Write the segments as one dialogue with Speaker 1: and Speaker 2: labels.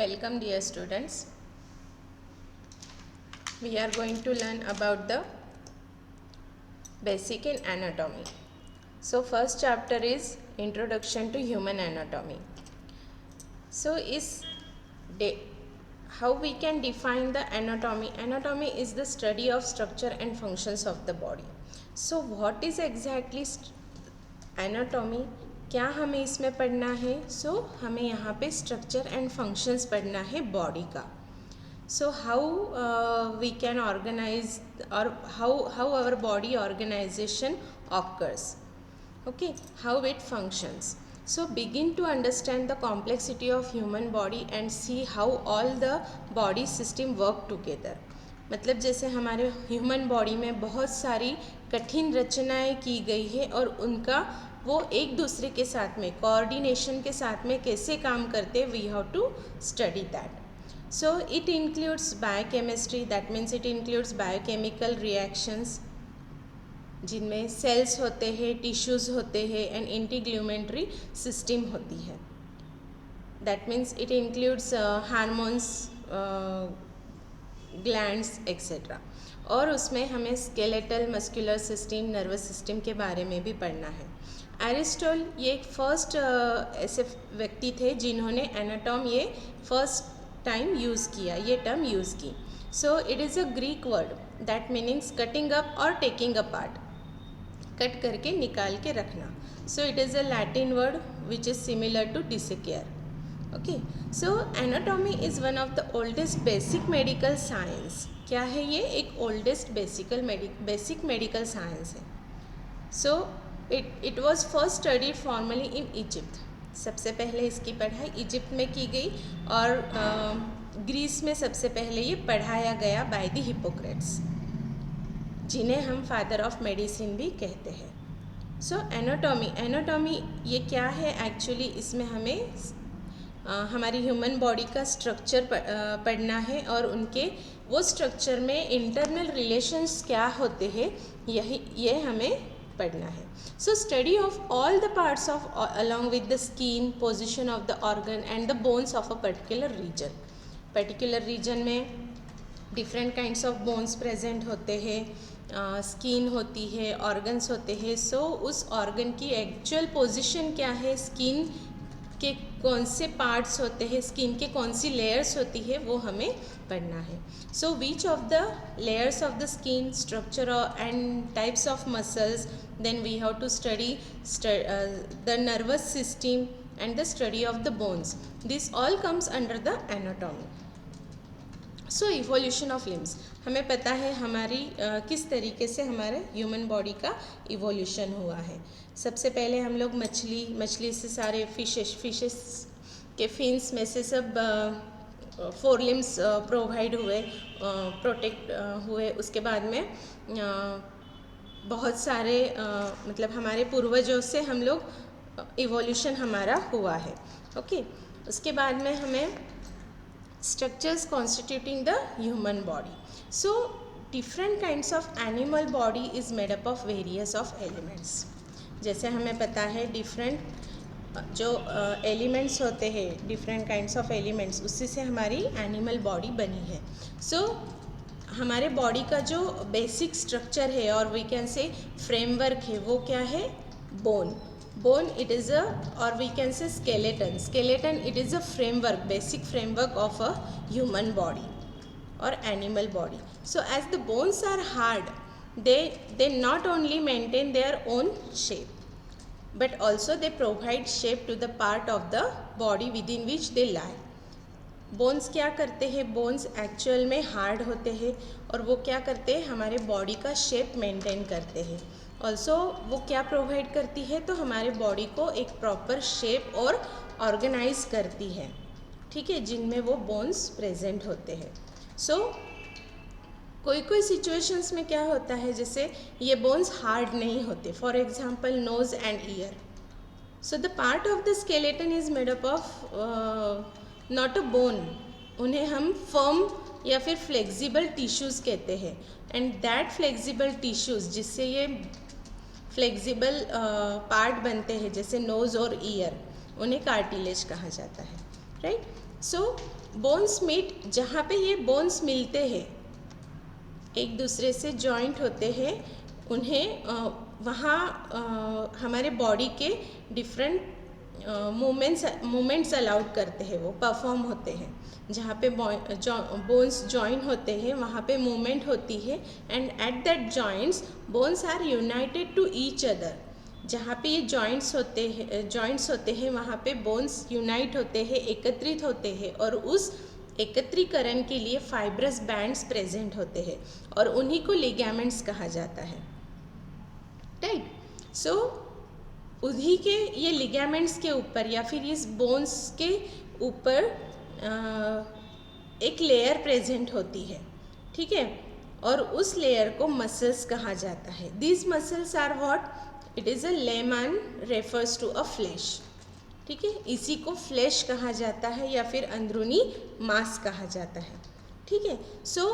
Speaker 1: Welcome dear students. We are going to learn about the basic in anatomy. So first chapter is Introduction to Human Anatomy. So how we can define the anatomy? Anatomy is the study of structure and functions of the body. So what is exactly anatomy? क्या हमें इसमें पढ़ना है? हमें यहाँ पे structure and functions पढ़ना है बॉडी का. How we can organize or how our body organization occurs, okay, how it functions. So begin to understand the complexity of human body and see how all the body system work together. मतलब जैसे हमारे human body में बहुत सारी कठिन रचनाएं की गई है और उनका वो एक दूसरे के साथ में कोऑर्डिनेशन के साथ में कैसे काम करते, we have to study that. So it includes biochemistry, that means it includes biochemical reactions जिनमें सेल्स होते हैं, टिश्यूज़ होते हैं एंड इंटीग्लूमेंट्री सिस्टम होती है. That means it includes hormones, glands etcetera. और उसमें हमें skeletal, muscular system, nervous system के बारे में भी पढ़ना है. एरिस्टोटल ये एक फर्स्ट ऐसे व्यक्ति थे जिन्होंने एनाटॉम ये फर्स्ट टाइम यूज़ किया, ये टर्म यूज़ की. So it is a Greek word that meanings cutting up or taking a part, cut करके निकाल के रखना. So it is a Latin word which is similar to dissecare. Okay, so anatomy is one of the oldest basic medical science. क्या है ये? एक oldest basic medical science है. So it was first studied formally in Egypt. सबसे पहले इसकी पढ़ाई Egypt में की गई और ग्रीस में सबसे पहले ये पढ़ाया गया बाय द हिप्पोक्रेट्स, जिन्हें हम फादर ऑफ मेडिसिन भी कहते हैं. सो एनाटॉमी ये क्या है एक्चुअली? इसमें हमें हमारी ह्यूमन बॉडी का स्ट्रक्चर पढ़ना है और उनके वो स्ट्रक्चर में इंटरनल रिलेशंस क्या होते हैं, ये हमें पढ़ना है. So study of all the parts of along with the skin, position of the organ and the bones of a particular region. Particular region में different kinds of bones present होते हैं, स्किन होती है, organs होते हैं. So उस organ की actual position क्या है, स्किन के कौन से पार्ट्स होते हैं, स्किन के कौन सी लेयर्स होती है, वो हमें पढ़ना है. So which of the layers of the skin, structure and types of muscles, then we have to study the nervous system and the study of the bones. This all comes under the anatomy. So evolution of limbs, हमें पता है हमारी किस तरीके से हमारे human body का evolution हुआ है. सबसे पहले हम लोग मछली से सारे फिशेस के फिन्स में से सब 4 लिम्स प्रोवाइड हुए, प्रोटेक्ट हुए. उसके बाद में बहुत सारे मतलब हमारे पूर्वजों से हम लोग इवोल्यूशन हमारा हुआ है. ओके, उसके बाद में हमें structures constituting the human body. So different kinds of animal body is made up of various of elements. जैसे हमें पता है डिफरेंट जो एलिमेंट्स होते हैं, डिफरेंट काइंड्स ऑफ एलिमेंट्स, उसी से हमारी एनिमल बॉडी बनी है. सो हमारे बॉडी का जो बेसिक स्ट्रक्चर है और वी कैन से फ्रेमवर्क है, वो क्या है? बोन इट इज़ अ, और we can say skeleton it is a framework, basic framework of a human body और animal body. So as the bones are hard, they not only maintain their own shape but also they provide shape to the part of the body within which they lie. Bones क्या करते हैं? Bones actual में hard होते हैं और वो क्या करते हैं? हमारे बॉडी का शेप मेंटेन करते हैं. ऑल्सो वो क्या प्रोवाइड करती है? तो हमारे बॉडी को एक प्रॉपर शेप और ऑर्गेनाइज करती है, ठीक है, जिनमें वो बोन्स प्रेजेंट होते हैं. सो कोई सिचुएशंस में क्या होता है, जैसे ये बोन्स हार्ड नहीं होते, for example nose and ear. So the part of the skeleton is made up of not a bone. उन्हें हम फर्म या फिर फ्लेक्सिबल टिश्यूज़ कहते हैं. एंड दैट फ्लेक्सिबल टिश्यूज़, जिससे ये फ्लेक्सिबल पार्ट बनते हैं जैसे नोज़ और ईयर, उन्हें कार्टिलेज कहा जाता है, राइट. सो बोन्स मीट, जहाँ पे ये बोन्स मिलते हैं, एक दूसरे से जॉइंट होते हैं, उन्हें वहाँ हमारे बॉडी के डिफरेंट मूवमेंट्स अलाउड करते हैं, वो परफॉर्म होते हैं। जहाँ पे बोन्स जॉइन होते हैं वहाँ पे मूवमेंट होती है, and at that joints bones are united to each other. जहाँ पे ये जॉइंट्स होते हैं वहाँ पे बोन्स यूनाइट होते हैं, एकत्रित होते हैं, और उस एकत्रीकरण के लिए फाइब्रस बैंड्स प्रेजेंट होते हैं, और उन्हीं को लिगामेंट्स कहा जाता है, राइट। सो उन्हीं के ये लिगामेंट्स के ऊपर या फिर इस बोन्स के ऊपर एक लेयर प्रेजेंट होती है, ठीक है, और उस लेयर को मसल्स कहा जाता है। These muscles are what? It is a lemon refers to a flesh, ठीक है, इसी को फ्लैश कहा जाता है या फिर अंदरूनी मांस कहा जाता है, ठीक है। सो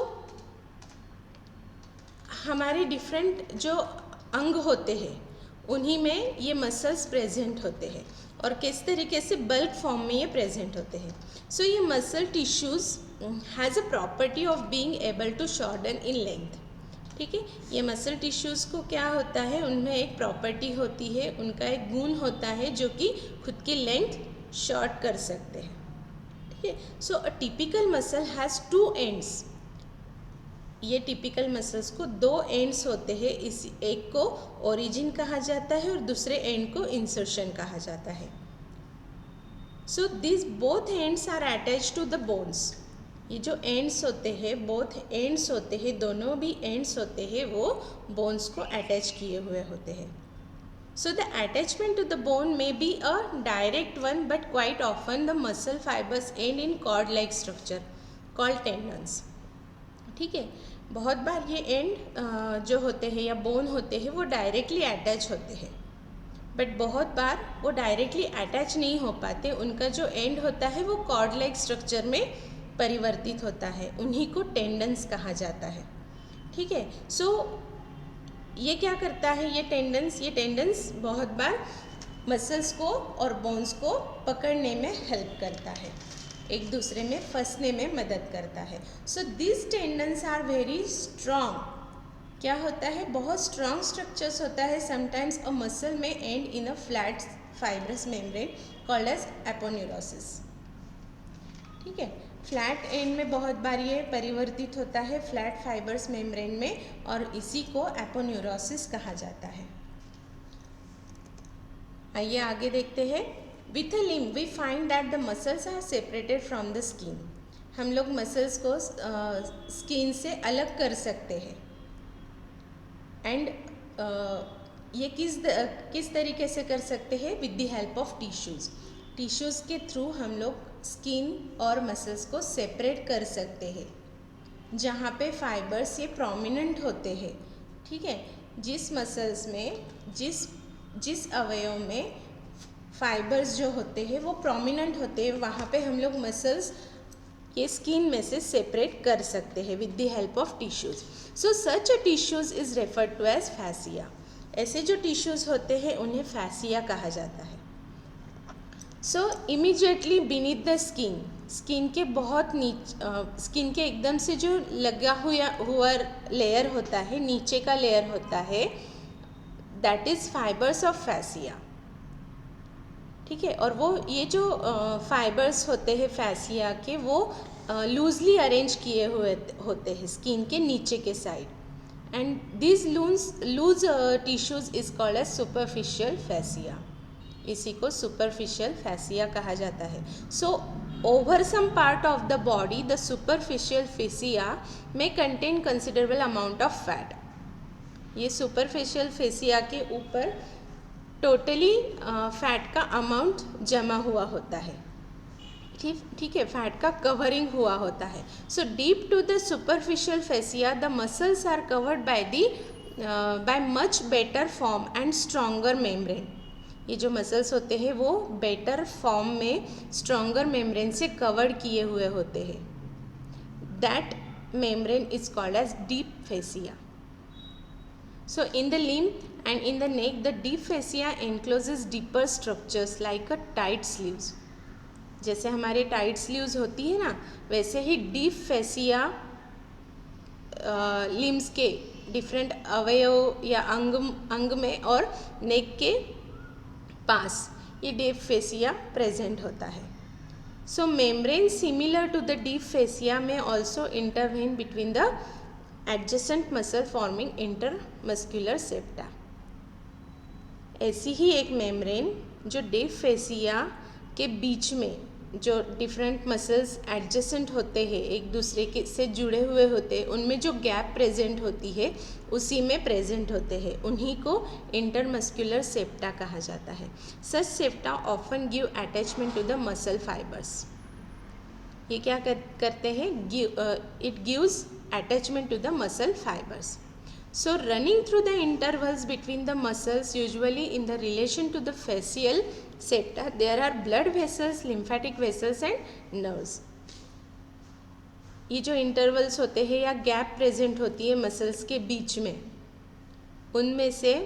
Speaker 1: हमारे डिफरेंट जो अंग होते हैं उन्हीं में ये मसल्स प्रेजेंट होते हैं, और किस तरीके से बल्क फॉर्म में ये प्रेजेंट होते हैं। सो ये muscle tissues has a property of being able to shorten in length, ठीक है। ये मसल टिश्यूज़ को क्या होता है, उनमें एक प्रॉपर्टी होती है, उनका एक गुण होता है जो कि खुद की लेंथ शॉर्ट कर सकते हैं, ठीक है। So a typical muscle has 2 ends. ये टिपिकल मसल्स को 2 एंड्स होते हैं, इस एक को ओरिजिन कहा जाता है और दूसरे एंड को इंसर्शन कहा जाता है। So this both ends are attach to the bones. ये जो एंड्स होते हैं, बोथ एंड्स होते हैं, दोनों भी एंड्स होते हैं, वो बोन्स को अटैच किए हुए होते हैं। So the attachment to the bone may be a direct one, but quite often the muscle fibres end in cord like structure called tendons, ठीक है। बहुत बार ये एंड जो होते हैं या बोन होते हैं वो डायरेक्टली अटैच होते हैं, बट बहुत बार वो डायरेक्टली अटैच नहीं हो पाते। उनका जो एंड होता है वो कॉर्ड लाइक स्ट्रक्चर में परिवर्तित होता है, उन्हीं को टेंडन्स कहा जाता है, ठीक है। सो ये क्या करता है, ये टेंडन्स बहुत बार मसल्स को और बोन्स को पकड़ने में हेल्प करता है, एक दूसरे में फंसने में मदद करता है। So this tendons are very strong. क्या होता है, बहुत स्ट्रॉन्ग स्ट्रक्चर्स होता है। समटाइम्स अ मसल में end in a flat fibrous membrane called as aponeurosis, ठीक है। फ्लैट एंड में बहुत बार ये परिवर्तित होता है फ्लैट फाइब्रस मेम्ब्रेन में, और इसी को एपोन्यूरोसिस कहा जाता है। आइए आगे देखते हैं। With a limb, we find that the muscles are separated from the skin. हम लोग मसल्स को स्किन से अलग कर सकते हैं, एंड ये किस तरीके से कर सकते हैं? With the help of tissues. Tissues के थ्रू हम लोग स्किन और मसल्स को सेपरेट कर सकते हैं, जहाँ पे फाइबर्स ये प्रोमिनेंट होते हैं, ठीक है। जिस मसल्स में जिस अवयव में फाइबर्स जो होते हैं वो प्रोमिनेंट होते हैं, वहाँ पे हम लोग मसल्स ये स्किन में से सेपरेट कर सकते हैं with the help of tissues. So such a tissues is referred to as fascia. ऐसे जो टिश्यूज़ होते हैं उन्हें फैसिया कहा जाता है। सो इमीडिएटली बीनीथ द स्किन के बहुत स्किन के एकदम से जो लगा हुआ लेयर होता है, नीचे का लेयर होता है, that is fibres of fascia, ठीक है। और वो ये जो फाइबर्स होते हैं फैसिया के, वो लूजली अरेंज किए हुए होते हैं स्किन के नीचे के side, and this loose tissues is called as superficial fascia. इसी को सुपरफिशियल फैसिया कहा जाता है। So over some part of the body the superficial fascia में contain considerable amount of fat. ये सुपरफिशियल फैसिया के ऊपर टोटली फैट का अमाउंट जमा हुआ होता है, ठीक है, फैट का कवरिंग हुआ होता है। So deep to the superficial fascia the muscles are covered by much better form and stronger membrane. ये जो मसल्स होते हैं वो बेटर फॉर्म में स्ट्रॉन्गर मेम्ब्रेन से कवर्ड किए हुए होते हैं। That membrane is called as deep fascia. So in the limb and in the neck, the deep fascia encloses deeper structures like a tight sleeves. जैसे हमारे टाइट स्लीव्स होती है ना, वैसे ही डीप फेसिया लिम्स के डिफरेंट अवयव या अंग में और नेक के पास ये डीप फेसिया प्रेजेंट होता है. So membrane similar to the deep fascia में also intervene between the adjacent muscle forming intermuscular septa. ऐसी ही एक मेम्ब्रेन जो डीप फेसिया के बीच में जो डिफरेंट मसल्स एडजेसेंट होते हैं, एक दूसरे के से जुड़े हुए होते हैं, उनमें जो गैप प्रेजेंट होती है उसी में प्रेजेंट होते हैं, उन्हीं को इंटरमस्क्यूलर सेप्टा कहा जाता है. Such septa often give attachment to the muscle fibres. ये क्या करते हैं? It gives attachment to the muscle fibres. So running through the intervals between the muscles, usually in the relation to the facial septa, there are blood vessels, lymphatic vessels and nerves. ये जो intervals होते हैं या gap present होती है muscles के बीच में, उनमें से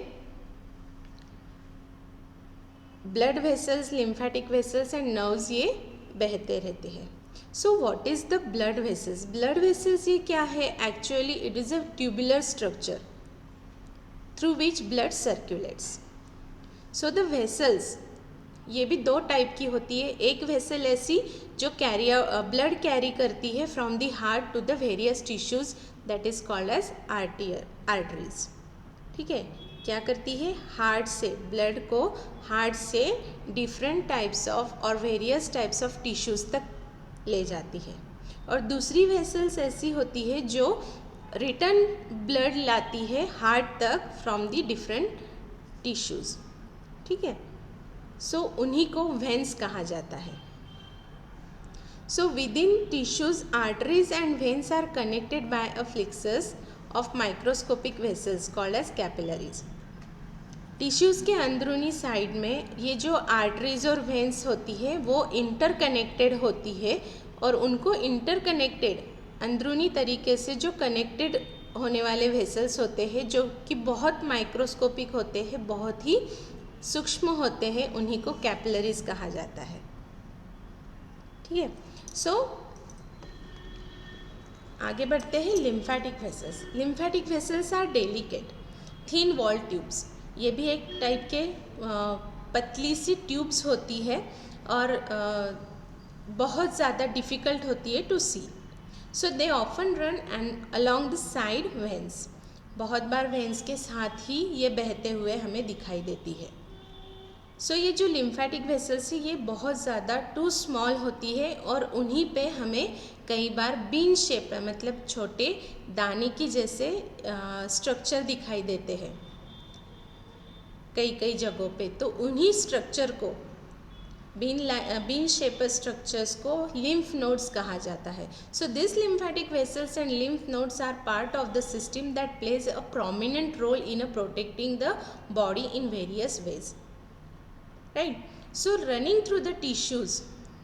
Speaker 1: blood vessels, lymphatic vessels and nerves ये बहते रहते हैं. So what is the blood vessels? Blood vessels ये क्या है? Actually it is a tubular structure through which blood circulates. So the vessels ये भी दो टाइप की होती है. एक वेसल ऐसी जो ब्लड कैरी करती है from the heart to the various tissues, that is called as arteries. ठीक है, क्या करती है? हार्ट से ब्लड को हार्ट से डिफरेंट टाइप्स ऑफ और वेरियस टाइप्स ऑफ टिश्यूज तक ले जाती है. और दूसरी वेसल्स ऐसी होती है जो रिटर्न ब्लड लाती है हार्ट तक फ्रॉम द डिफरेंट टिश्यूज. ठीक है, सो उन्हीं को वेन्स कहा जाता है. So within tissues arteries and veins are connected by a plexus of microscopic vessels called as capillaries. Tissues के अंदरूनी साइड में ये जो आर्टरीज और वेन्स होती है वो इंटरकनेक्टेड होती है, और उनको इंटरकनेक्टेड अंदरूनी तरीके से जो कनेक्टेड होने वाले वेसल्स होते हैं जो कि बहुत माइक्रोस्कोपिक होते हैं, बहुत ही सूक्ष्म होते हैं, उन्हीं को कैपिलरीज कहा जाता है. ठीक है, सो आगे बढ़ते हैं. Lymphatic vessels. Lymphatic vessels are delicate thin wall tubes. ये भी एक टाइप के पतली सी ट्यूब्स होती है और बहुत ज़्यादा डिफ़िकल्ट होती है to see. So they often run and along the side veins. बहुत बार वेन्स के साथ ही ये बहते हुए हमें दिखाई देती है. सो ये जो लिम्फेटिक वेसल्स है ये बहुत ज़्यादा टू स्मॉल होती है और उन्हीं पे हमें कई बार बीन शेप मतलब छोटे दाने की जैसे स्ट्रक्चर दिखाई देते हैं कई जगहों पे. तो उन्हीं स्ट्रक्चर को बीन शेप स्ट्रक्चर्स को लिम्फ नोड्स कहा जाता है. So this lymphatic vessels and lymph nodes are part of the system that plays a prominent role in a protecting the body in various ways. Right. So running through the tissues,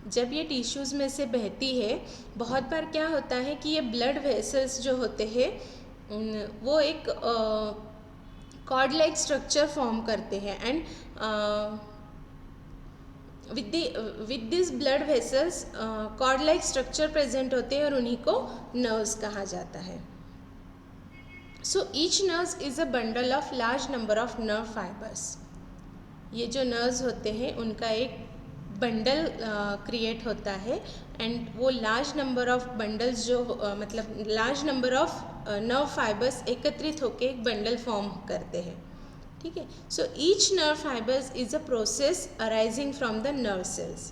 Speaker 1: जब ये tissues में से बहती है, बहुत बार क्या होता है कि ये ब्लड वेसल्स जो होते हैं वो एक कॉर्ड लाइक स्ट्रक्चर फॉर्म करते हैं and with this blood vessels cord like structure present होते हैं और उन्हीं को नर्व्स कहा जाता है. So each nerves is a bundle of large number of nerve fibres. ये जो नर्व्स होते हैं उनका एक बंडल क्रिएट होता है एंड वो लार्ज नंबर ऑफ बंडल्स जो मतलब large number of nerve fibres एकत्रित होकर एक बंडल फॉर्म करते हैं. ठीक है. So each nerve fibres is a process arising from the nerve cells.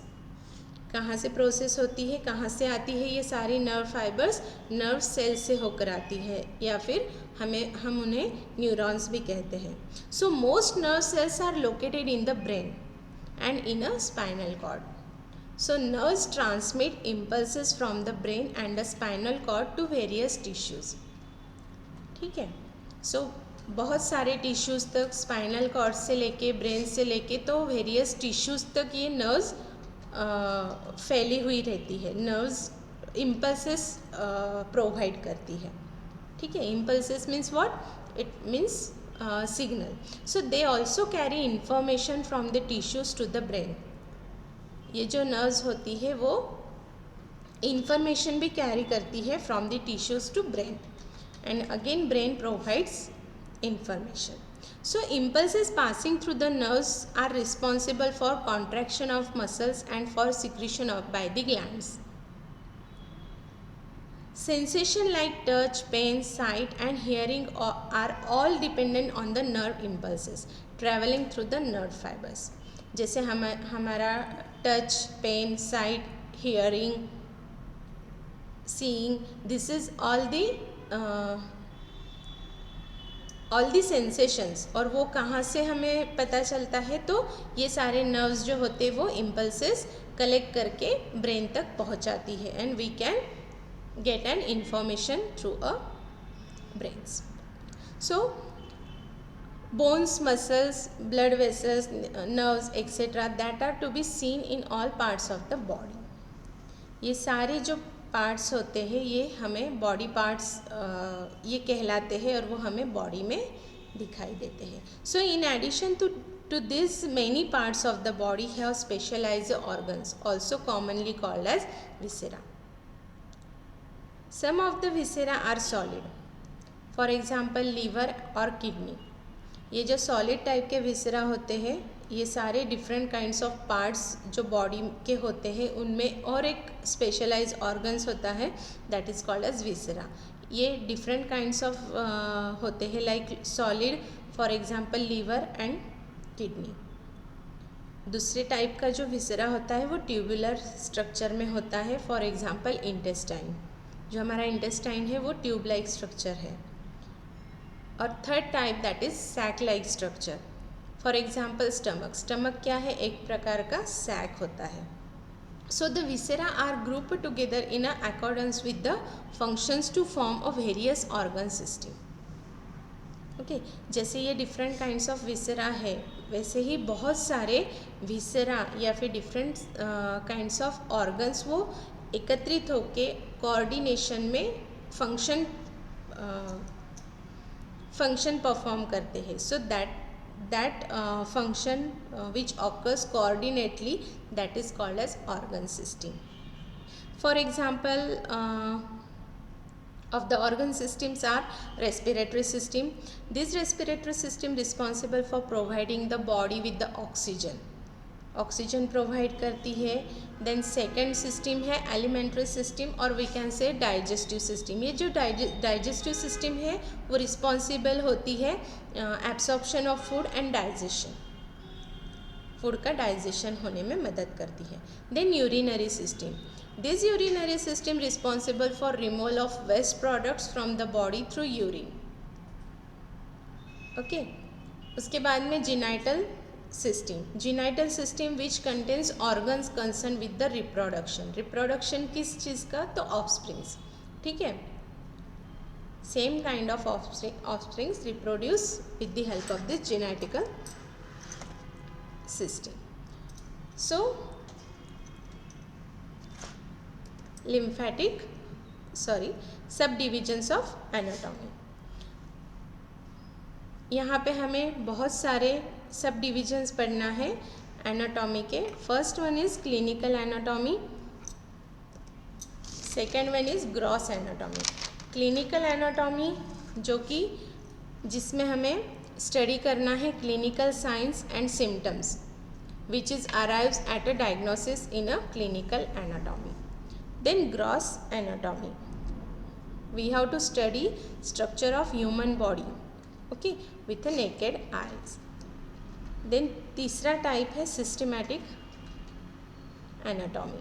Speaker 1: कहाँ से प्रोसेस होती है, कहाँ से आती है? ये सारी नर्व फाइबर्स नर्व सेल से होकर आती है या फिर हम उन्हें न्यूरॉन्स भी कहते हैं. So most nerve cells are located in the brain and in a spinal cord. So nerves transmit impulses from the brain and the spinal cord to various tissues. ठीक है. So बहुत सारे टिश्यूज़ तक spinal cord से लेके brain से लेके तो वेरियस टिश्यूज़ तक ये नर्व्स फैली हुई रहती है. नर्व्स इम्पल्सेस प्रोवाइड करती है. ठीक है. Impulses means what? It means signal. So they also carry information from the tissues to the brain. ये जो नर्व्स होती है वो इंफॉर्मेशन भी कैरी करती है from the tissues to brain, and again brain provides information. So impulses passing through the nerves are responsible for contraction of muscles and for secretion of by the glands. Sensation like touch, pain, sight and hearing are all dependent on the nerve impulses traveling through the nerve fibers. जैसे हमारा touch, pain, sight, hearing, seeing, this is all the sensations, और वो कहाँ से हमें पता चलता है, तो ये सारे नर्व्स जो होते हैं वो इम्पल्सेस कलेक्ट करके ब्रेन तक पहुँचाती है, and we can get an information through a brains. So bones, muscles, blood vessels, nerves etc. that are to be seen in all parts of the body. ये सारे जो पार्ट्स होते हैं ये हमें बॉडी पार्ट्स ये कहलाते हैं, और वो हमें बॉडी में दिखाई देते हैं. So in addition to this, many parts of the body have specialized organs also commonly called as viscera. Some of the viscera are solid, for example liver or kidney. ये जो सॉलिड टाइप के विसरा होते हैं, ये सारे different kinds of parts जो body के होते हैं उनमें और एक स्पेशलाइज ऑर्गन्स होता है that is called as viscera. ये डिफरेंट काइंड्स ऑफ होते हैं like solid, for example liver and kidney. दूसरे टाइप का जो विसरा होता है वो ट्यूबुलर स्ट्रक्चर में होता है, फॉर एग्जांपल इंटेस्टाइन. जो हमारा इंटेस्टाइन है वो ट्यूब लाइक स्ट्रक्चर है. और third type that is sac like structure, for example stomach. Stomach क्या है, एक प्रकार का सैक होता है. So the viscera are group together in accordance with the functions to form a various organ system. Okay, जैसे ये डिफरेंट काइंड्स ऑफ विसेरा है, वैसे ही बहुत सारे विसेरा या फिर डिफरेंट काइंड्स ऑफ ऑर्गन्स वो एकत्रित होके कोऑर्डिनेशन में फंक्शन परफॉर्म करते हैं. So that function which occurs coordinately that is called as organ system. For example of the organ systems are respiratory system. This respiratory system responsible for providing the body with the oxygen provide करती है. Then second system है alimentary system, और we can say digestive system. ये जो digestive system है वो responsible होती है absorption of food and digestion, food का डाइजेशन होने में मदद करती है. Then urinary system. This urinary system responsible for removal of waste products from the body through urine. Okay, उसके बाद में genital system which contains organs concern with the reproduction किस चीज़ का, तो ऑफस्प्रिंग्स. ठीक है, same kind of offsprings reproduce with the help of this genetical system. So subdivisions of anatomy. यहाँ पे हमें बहुत सारे सब डिविजन्स पढ़ना है एनाटॉमी के. First one is clinical anatomy, second one is gross anatomy. Clinical anatomy जो कि जिसमें हमें स्टडी करना है clinical science and symptoms which is arrives at a diagnosis in a clinical anatomy. Then gross anatomy, we have to study structure of human body, okay, with a naked eyes. Then तीसरा type है systematic anatomy.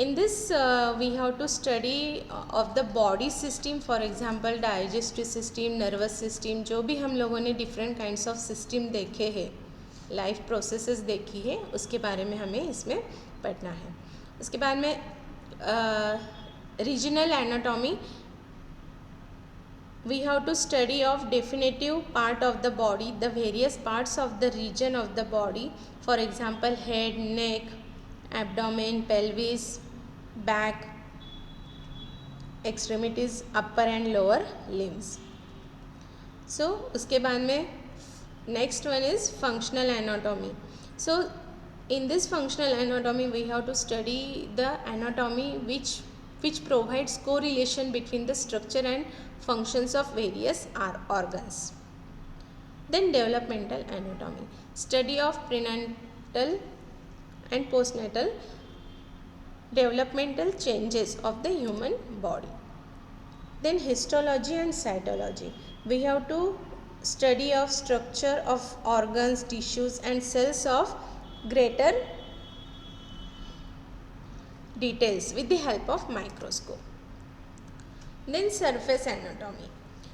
Speaker 1: In this we have to study of the body system, for example digestive system, nervous system, जो भी हम लोगों ने different kinds of system देखे हैं, life processes देखी है, उसके बारे में हमें इसमें पढ़ना है. उसके बाद में regional anatomy. We have to study of definitive part of the body, the various parts of the region of the body, for example head, neck, abdomen, pelvis, back, extremities, upper and lower limbs. So उसके बाद में next one is functional anatomy. So in this functional anatomy we have to study the anatomy which provides correlation between the structure and functions of various organs. Then developmental anatomy, study of prenatal and postnatal developmental changes of the human body. Then histology and cytology, we have to study of structure of organs, tissues and cells of greater details with the help of microscope. Then surface anatomy,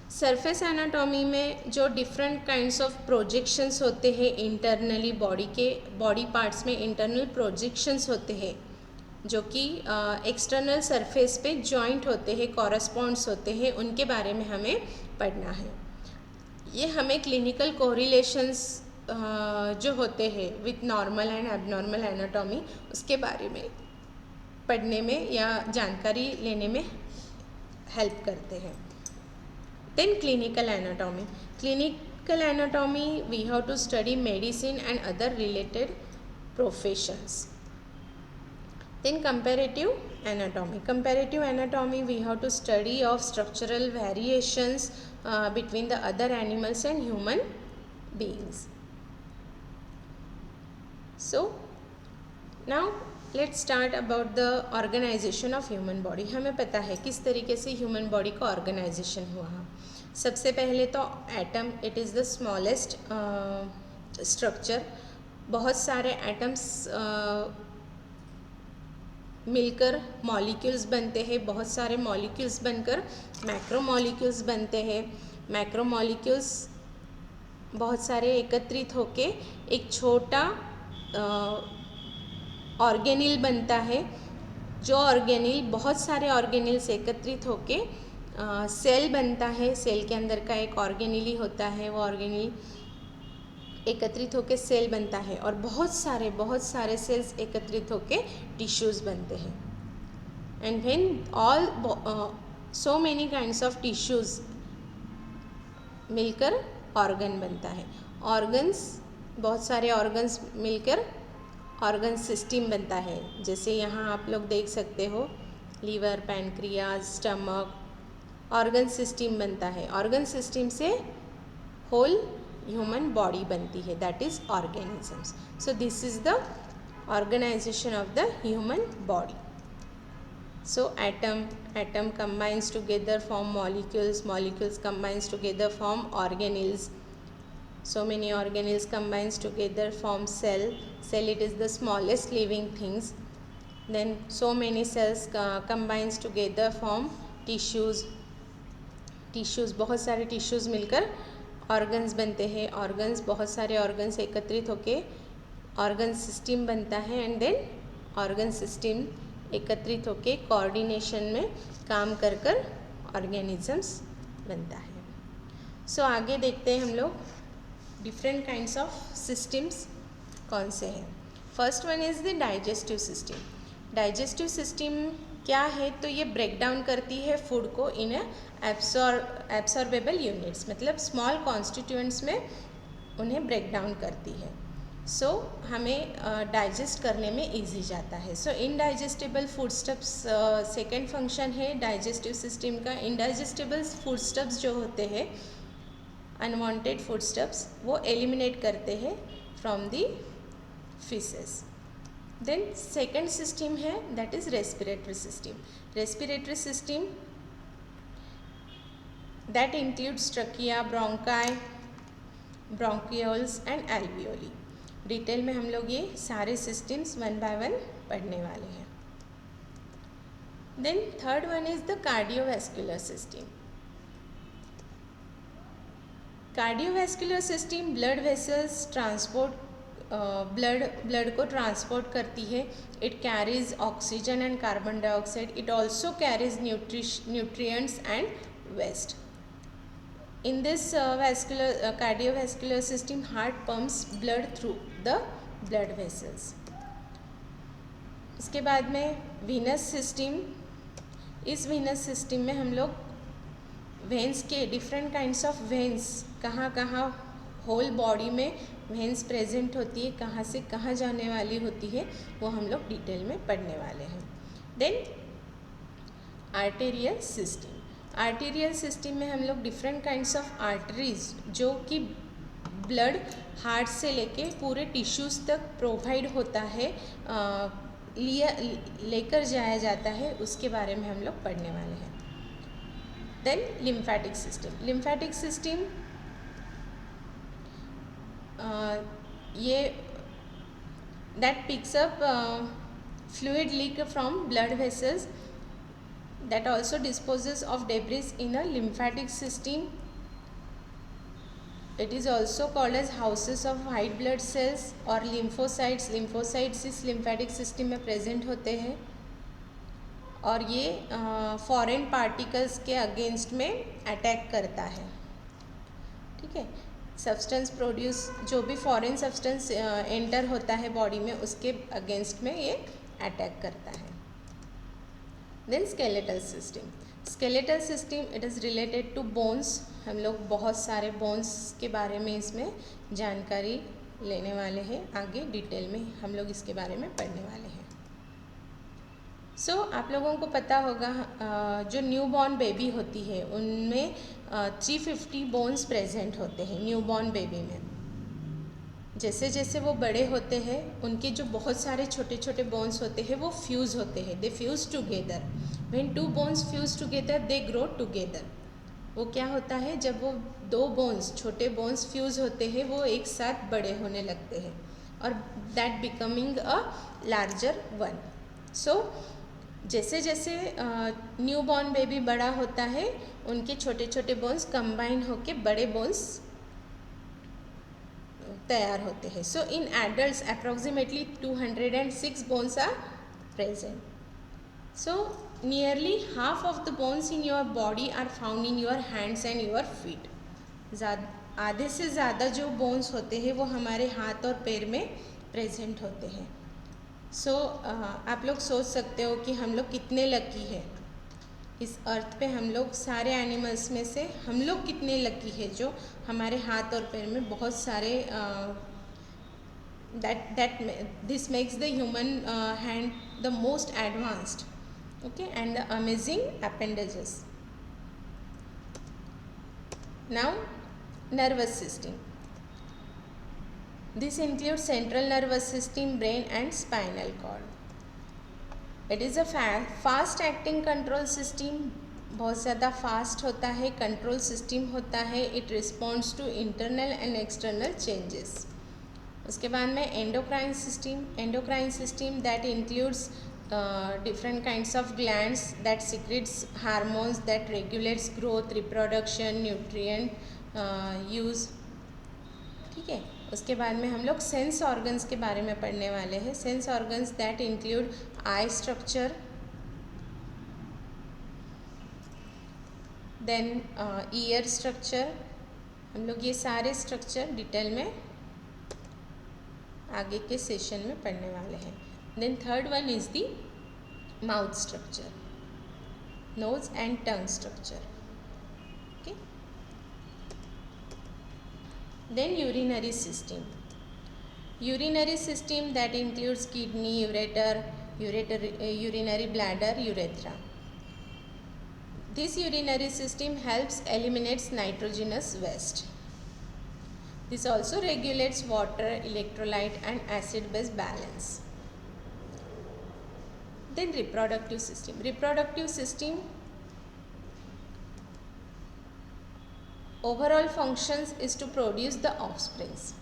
Speaker 1: surface anatomy में जो different kinds of projections होते हैं internally body parts में internal projections होते हैं जो कि external surface पे जॉइंट होते हैं, कॉरस्पॉन्ड्स होते हैं, उनके बारे में हमें पढ़ना है. ये हमें क्लिनिकल कोरिलेशंस जो होते हैं with normal and abnormal anatomy उसके बारे में पढ़ने में या जानकारी लेने में हेल्प करते हैं. Then clinical anatomy. Clinical anatomy we have to study medicine and other related professions. Then comparative anatomy. Comparative anatomy we have to study of structural variations between the other animals and human beings. So now let's start about the organization of human body. हमें पता है किस तरीके से human body का organization हुआ है. सबसे पहले तो atom, it is the smallest structure. बहुत सारे एटम्स मिलकर मॉलिक्यूल्स बनते हैं, बहुत सारे मॉलिक्यूल्स बनकर मैक्रोमॉलिक्यूल्स बनते हैं. मैक्रोमॉलिक्यूल्स बहुत सारे एकत्रित होके एक छोटा ऑर्गेनिल बनता है. जो ऑर्गेनिल, बहुत सारे ऑर्गेनिल्स एकत्रित होके सेल बनता है. सेल के अंदर का एक ऑर्गेनिल ही होता है, वो ऑर्गेनिल एकत्रित होके सेल बनता है और बहुत सारे सेल्स एकत्रित होके टिश्यूज़ बनते हैं. And when all so many kinds of tissues मिलकर ऑर्गन बनता है. ऑर्गन्स, बहुत सारे ऑर्गन्स मिलकर ऑर्गन सिस्टम बनता है. जैसे यहाँ आप लोग देख सकते हो liver, pancreas, stomach, organ system बनता है. ऑर्गन सिस्टम से होल ह्यूमन बॉडी बनती है, that is organisms. So this is the organisation of the human body. So atom combines together form molecules combines together form organelles. So many organelles combines together form cell. It is the smallest living things. Then so many cells combines together form tissues. बहुत सारे tissues मिलकर organs बनते हैं. Organs, बहुत सारे organs एकत्रित होके organ system बनता है. एंड देन ऑर्गन सिस्टम एकत्रित होके कोऑर्डिनेशन में काम कर ऑर्गेनिजम्स बनता है. सो आगे देखते हैं हम लोग डिफरेंट काइंड्स ऑफ सिस्टम्स कौन से हैं. First one is the digestive system. Digestive system क्या है? तो ये ब्रेक डाउन करती है फूड को इन एब्सॉर्बेबल यूनिट्स, मतलब स्मॉल कॉन्स्टिट्यूएंट्स में उन्हें ब्रेक डाउन करती है. सो हमें डाइजेस्ट करने में इजी जाता है. So indigestible foodstuffs second function है डाइजेस्टिव सिस्टम का. इनडाइजेस्टेबल फूडस्टफ्स जो होते हैं, अनवांटेड फूडस्टफ्स, वो एलिमिनेट करते हैं from the faeces. Then second system है that is respiratory system. Respiratory system that includes trachea, bronchi, bronchioles and alveoli. Detail में हम लोग ये सारे सिस्टम्स वन बाय वन पढ़ने वाले हैं. Then third one is the cardiovascular system. Cardiovascular system blood vessels transport blood को transport करती है. It carries oxygen and carbon dioxide. It also carries nutrients and waste. In this cardiovascular system, heart pumps blood through the blood vessels. इसके बाद में venous system. इस venous system में हम लोग veins के different kinds of veins कहाँ whole body में वेन्स प्रेजेंट होती है, कहाँ से कहाँ जाने वाली होती है, वो हम लोग डिटेल में पढ़ने वाले हैं। Then arterial system. Arterial system में हम लोग डिफरेंट काइंड्स ऑफ आर्टरीज जो कि ब्लड हार्ट से लेके पूरे टिश्यूज़ तक प्रोवाइड होता है, लेकर जाया जाता है, उसके बारे में हम लोग पढ़ने वाले हैं। Then lymphatic system. Lymphatic system ये that picks up fluid leak from blood vessels, that also disposes of debris in a lymphatic system. It is also called as houses of white blood cells or lymphocytes. lymphocytes इस lymphatic system में present होते हैं और ये foreign particles के against में attack करता है। ठीक है, सब्सटेंस प्रोड्यूस, जो भी फॉरेन सब्सटेंस एंटर होता है बॉडी में, उसके अगेंस्ट में ये अटैक करता है। Then skeletal system. Skeletal system it is related to bones. हम लोग बहुत सारे बोन्स के बारे में इसमें जानकारी लेने वाले हैं, आगे डिटेल में हम लोग इसके बारे में पढ़ने वाले हैं। आप लोगों को पता होगा जो न्यू बॉर्न बेबी होती है उनमें 350 बोन्स प्रेजेंट होते हैं न्यू बॉर्न बेबी में। जैसे जैसे वो बड़े होते हैं उनके जो बहुत सारे छोटे छोटे बोन्स होते हैं वो फ्यूज़ होते हैं, they fuse together. When two bones fuse together they grow together. वो क्या होता है, जब वो दो बोन्स, छोटे बोन्स फ्यूज़ होते हैं, वो एक साथ बड़े होने लगते हैं और that becoming a larger one. जैसे जैसे न्यू बॉर्न बेबी बड़ा होता है उनके छोटे छोटे बोन्स कंबाइन होके बड़े बोन्स तैयार होते हैं। In adults approximately 206 bones are present. Nearly half of the bones in your body are found in your hands and your feet. आधे से ज़्यादा जो बोन्स होते हैं वो हमारे हाथ और पैर में प्रेजेंट होते हैं। आप लोग सोच सकते हो कि हम लोग कितने लकी हैं इस अर्थ पे। हम लोग सारे एनिमल्स में से हम लोग कितने लकी है जो हमारे हाथ और पैर में बहुत सारे this makes the human hand the most advanced, okay, and the amazing appendages. Now nervous system. This includes central nervous system, brain and spinal cord. It is a fast acting control system. बहुत ज़्यादा fast होता है, control system होता है। It responds to internal and external changes. उसके बाद में endocrine system. Endocrine system that includes different kinds of glands that secretes hormones that regulates growth, reproduction, nutrient use। ठीक है, उसके बाद में हम लोग सेंस ऑर्गन्स के बारे में पढ़ने वाले हैं। Sense organs that include eye structure, then ear structure. हम लोग ये सारे स्ट्रक्चर डिटेल में आगे के सेशन में पढ़ने वाले हैं। Then third one is the mouth structure, nose and tongue structure. Then urinary system. Urinary system that includes kidney, urinary bladder, urethra. This urinary system helps eliminates nitrogenous waste. This also regulates water, electrolyte and acid-base balance. Then reproductive system. Reproductive system overall functions is to produce the offsprings.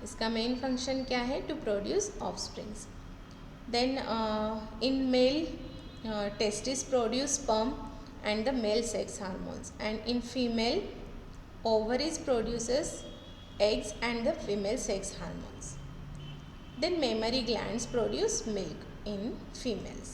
Speaker 1: इसका main function क्या है? To produce offsprings. Then in male testis produce sperm and the male sex hormones, and in female ovaries produces eggs and the female sex hormones. Then mammary glands produce milk in females.